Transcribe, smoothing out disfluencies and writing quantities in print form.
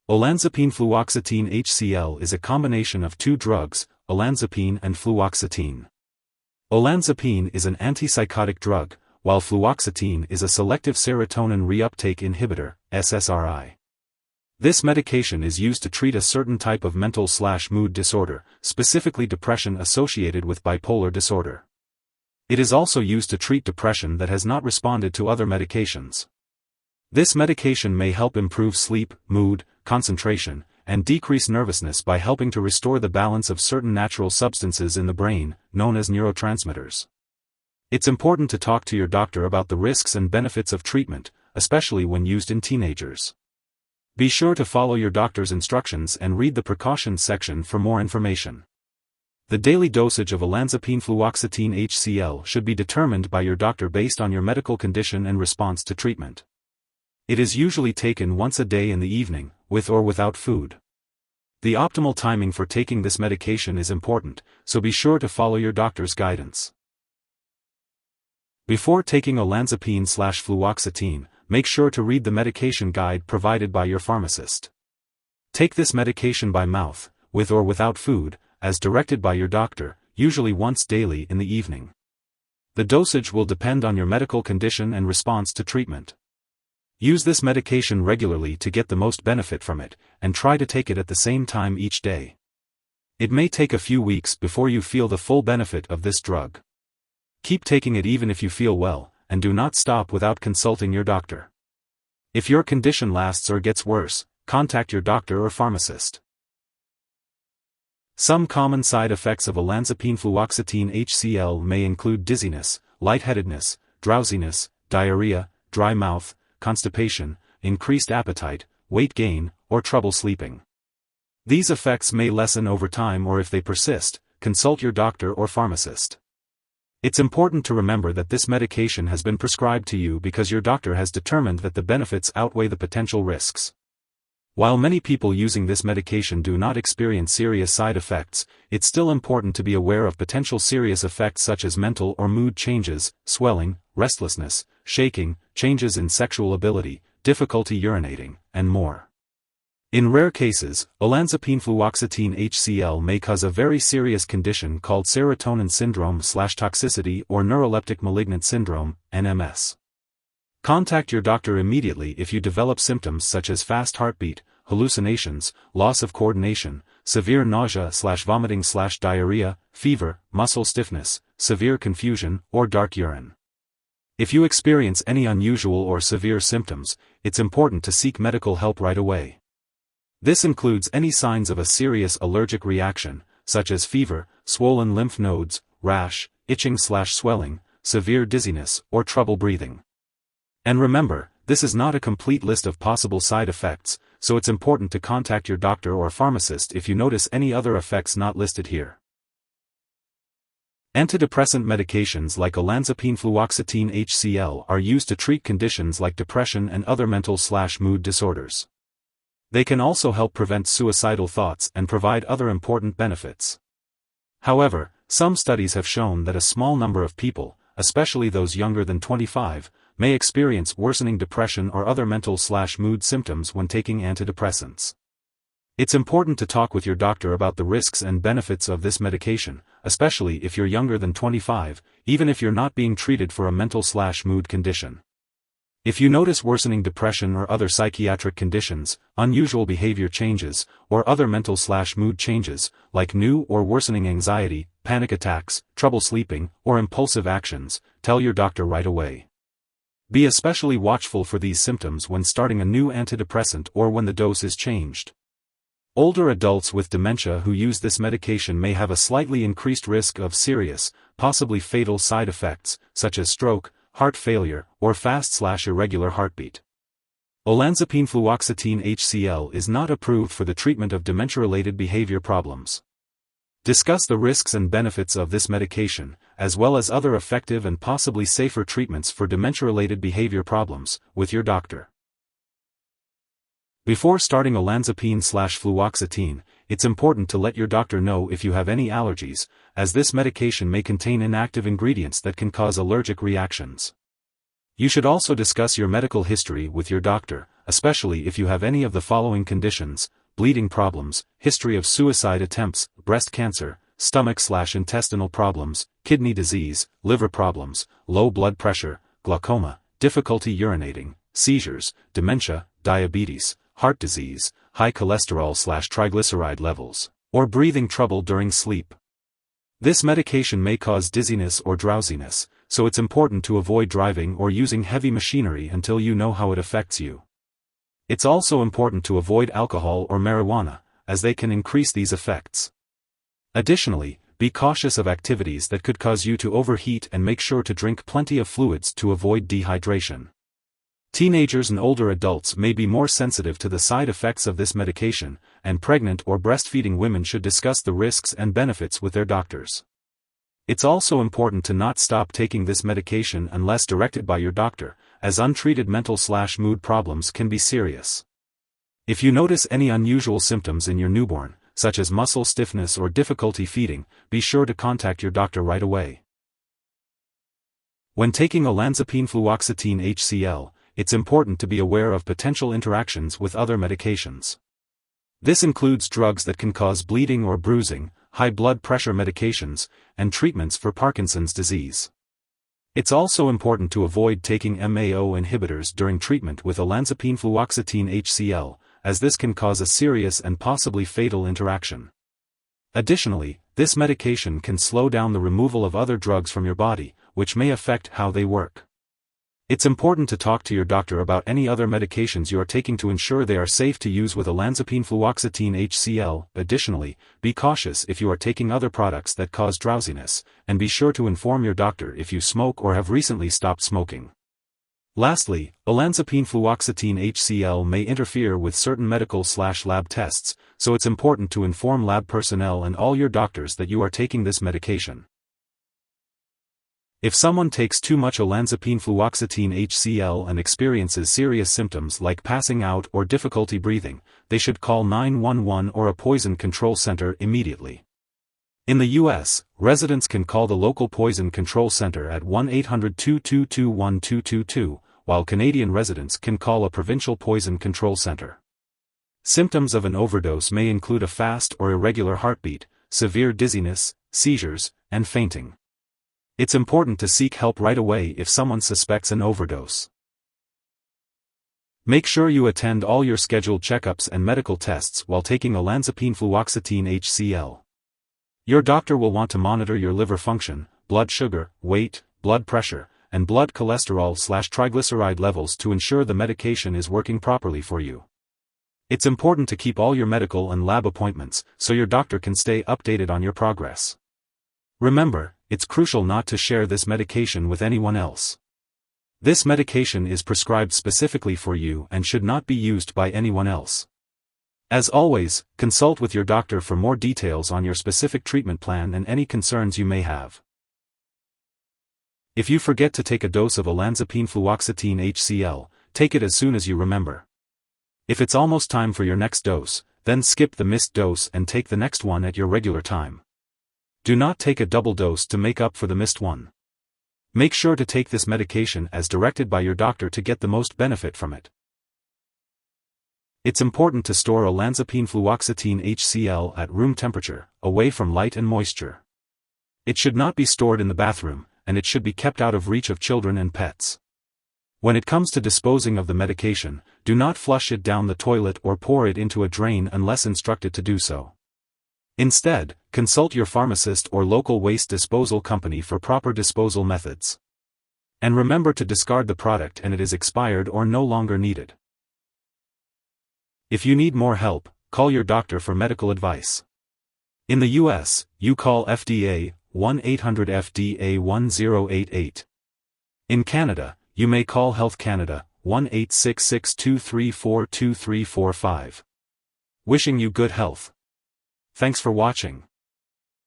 Olanzapine-Fluoxetine Hcl is a combination of two drugs, olanzapine and fluoxetine. Olanzapine is an antipsychotic drug, while fluoxetine is a selective serotonin reuptake inhibitor, SSRI. This medication is used to treat a certain type of mental/mood disorder, specifically depression associated with bipolar disorder. It is also used to treat depression that has not responded to other medications. This medication may help improve sleep, mood, concentration, and decrease nervousness by helping to restore the balance of certain natural substances in the brain, known as neurotransmitters. It's important to talk to your doctor about the risks and benefits of treatment, especially when used in teenagers. Be sure to follow your doctor's instructions and read the precautions section for more information. The daily dosage of Olanzapine-Fluoxetine Hcl should be determined by your doctor based on your medical condition and response to treatment. It is usually taken once a day in the evening, with or without food. The optimal timing for taking this medication is important, so be sure to follow your doctor's guidance. Before taking olanzapine/fluoxetine, make sure to read the medication guide provided by your pharmacist. Take this medication by mouth, with or without food, as directed by your doctor, usually once daily in the evening. The dosage will depend on your medical condition and response to treatment. Use this medication regularly to get the most benefit from it, and try to take it at the same time each day. It may take a few weeks before you feel the full benefit of this drug. Keep taking it even if you feel well, and do not stop without consulting your doctor. If your condition lasts or gets worse, contact your doctor or pharmacist. Some common side effects of Olanzapine-Fluoxetine Hcl may include dizziness, lightheadedness, drowsiness, diarrhea, dry mouth, constipation, increased appetite, weight gain, or trouble sleeping. These effects may lessen over time, or if they persist, consult your doctor or pharmacist. It's important to remember that this medication has been prescribed to you because your doctor has determined that the benefits outweigh the potential risks. While many people using this medication do not experience serious side effects, it's still important to be aware of potential serious effects such as mental or mood changes, swelling, restlessness, shaking, changes in sexual ability, difficulty urinating, and more. In rare cases, Olanzapine-Fluoxetine Hcl may cause a very serious condition called serotonin syndrome/toxicity or neuroleptic malignant syndrome, NMS. Contact your doctor immediately if you develop symptoms such as fast heartbeat, hallucinations, loss of coordination, severe nausea/vomiting/diarrhea, fever, muscle stiffness, severe confusion, or dark urine. If you experience any unusual or severe symptoms, it's important to seek medical help right away. This includes any signs of a serious allergic reaction, such as fever, swollen lymph nodes, rash, itching/swelling, severe dizziness, or trouble breathing. And remember, this is not a complete list of possible side effects, so it's important to contact your doctor or pharmacist if you notice any other effects not listed here. Antidepressant medications like Olanzapine-Fluoxetine Hcl are used to treat conditions like depression and other mental/mood disorders. They can also help prevent suicidal thoughts and provide other important benefits. However, some studies have shown that a small number of people, especially those younger than 25, may experience worsening depression or other mental/mood symptoms when taking antidepressants. It's important to talk with your doctor about the risks and benefits of this medication, especially if you're younger than 25, even if you're not being treated for a mental/mood condition. If you notice worsening depression or other psychiatric conditions, unusual behavior changes, or other mental/mood changes, like new or worsening anxiety, panic attacks, trouble sleeping, or impulsive actions, tell your doctor right away. Be especially watchful for these symptoms when starting a new antidepressant or when the dose is changed. Older adults with dementia who use this medication may have a slightly increased risk of serious, possibly fatal side effects, such as stroke, heart failure, or fast/irregular heartbeat. Olanzapine-Fluoxetine Hcl is not approved for the treatment of dementia-related behavior problems. Discuss the risks and benefits of this medication, as well as other effective and possibly safer treatments for dementia-related behavior problems, with your doctor. Before starting olanzapine/fluoxetine, it's important to let your doctor know if you have any allergies, as this medication may contain inactive ingredients that can cause allergic reactions. You should also discuss your medical history with your doctor, especially if you have any of the following conditions: bleeding problems, history of suicide attempts, breast cancer, stomach/intestinal problems, kidney disease, liver problems, low blood pressure, glaucoma, difficulty urinating, seizures, dementia, diabetes, heart disease, high cholesterol/triglyceride levels, or breathing trouble during sleep. This medication may cause dizziness or drowsiness, so it's important to avoid driving or using heavy machinery until you know how it affects you. It's also important to avoid alcohol or marijuana, as they can increase these effects. Additionally, be cautious of activities that could cause you to overheat and make sure to drink plenty of fluids to avoid dehydration. Teenagers and older adults may be more sensitive to the side effects of this medication, and pregnant or breastfeeding women should discuss the risks and benefits with their doctors. It's also important to not stop taking this medication unless directed by your doctor, as untreated mental/mood problems can be serious. If you notice any unusual symptoms in your newborn, such as muscle stiffness or difficulty feeding, be sure to contact your doctor right away. When taking Olanzapine-Fluoxetine Hcl, it's important to be aware of potential interactions with other medications. This includes drugs that can cause bleeding or bruising, high blood pressure medications, and treatments for Parkinson's disease. It's also important to avoid taking MAO inhibitors during treatment with Olanzapine-Fluoxetine Hcl, as this can cause a serious and possibly fatal interaction. Additionally, this medication can slow down the removal of other drugs from your body, which may affect how they work. It's important to talk to your doctor about any other medications you are taking to ensure they are safe to use with Olanzapine-Fluoxetine Hcl. Additionally, be cautious if you are taking other products that cause drowsiness, and be sure to inform your doctor if you smoke or have recently stopped smoking. Lastly, Olanzapine-Fluoxetine Hcl may interfere with certain medical/lab tests, so it's important to inform lab personnel and all your doctors that you are taking this medication. If someone takes too much Olanzapine-Fluoxetine Hcl and experiences serious symptoms like passing out or difficulty breathing, they should call 911 or a poison control center immediately. In the U.S., residents can call the local poison control center at 1-800-222-1222, while Canadian residents can call a provincial poison control center. Symptoms of an overdose may include a fast or irregular heartbeat, severe dizziness, seizures, and fainting. It's important to seek help right away if someone suspects an overdose. Make sure you attend all your scheduled checkups and medical tests while taking Olanzapine-Fluoxetine Hcl. Your doctor will want to monitor your liver function, blood sugar, weight, blood pressure, and blood cholesterol/triglyceride levels to ensure the medication is working properly for you. It's important to keep all your medical and lab appointments, so your doctor can stay updated on your progress. Remember, it's crucial not to share this medication with anyone else. This medication is prescribed specifically for you and should not be used by anyone else. As always, consult with your doctor for more details on your specific treatment plan and any concerns you may have. If you forget to take a dose of Olanzapine-Fluoxetine Hcl, take it as soon as you remember. If it's almost time for your next dose, then skip the missed dose and take the next one at your regular time. Do not take a double dose to make up for the missed one. Make sure to take this medication as directed by your doctor to get the most benefit from it. It's important to store Olanzapine-Fluoxetine Hcl at room temperature, away from light and moisture. It should not be stored in the bathroom, and it should be kept out of reach of children and pets. When it comes to disposing of the medication, do not flush it down the toilet or pour it into a drain unless instructed to do so. Instead, consult your pharmacist or local waste disposal company for proper disposal methods. And remember to discard the product and it is expired or no longer needed. If you need more help, call your doctor for medical advice. In the U.S., you call FDA 1-800-FDA-1088. In Canada, you may call Health Canada 1-866-234-2345. Wishing you good health. Thanks for watching.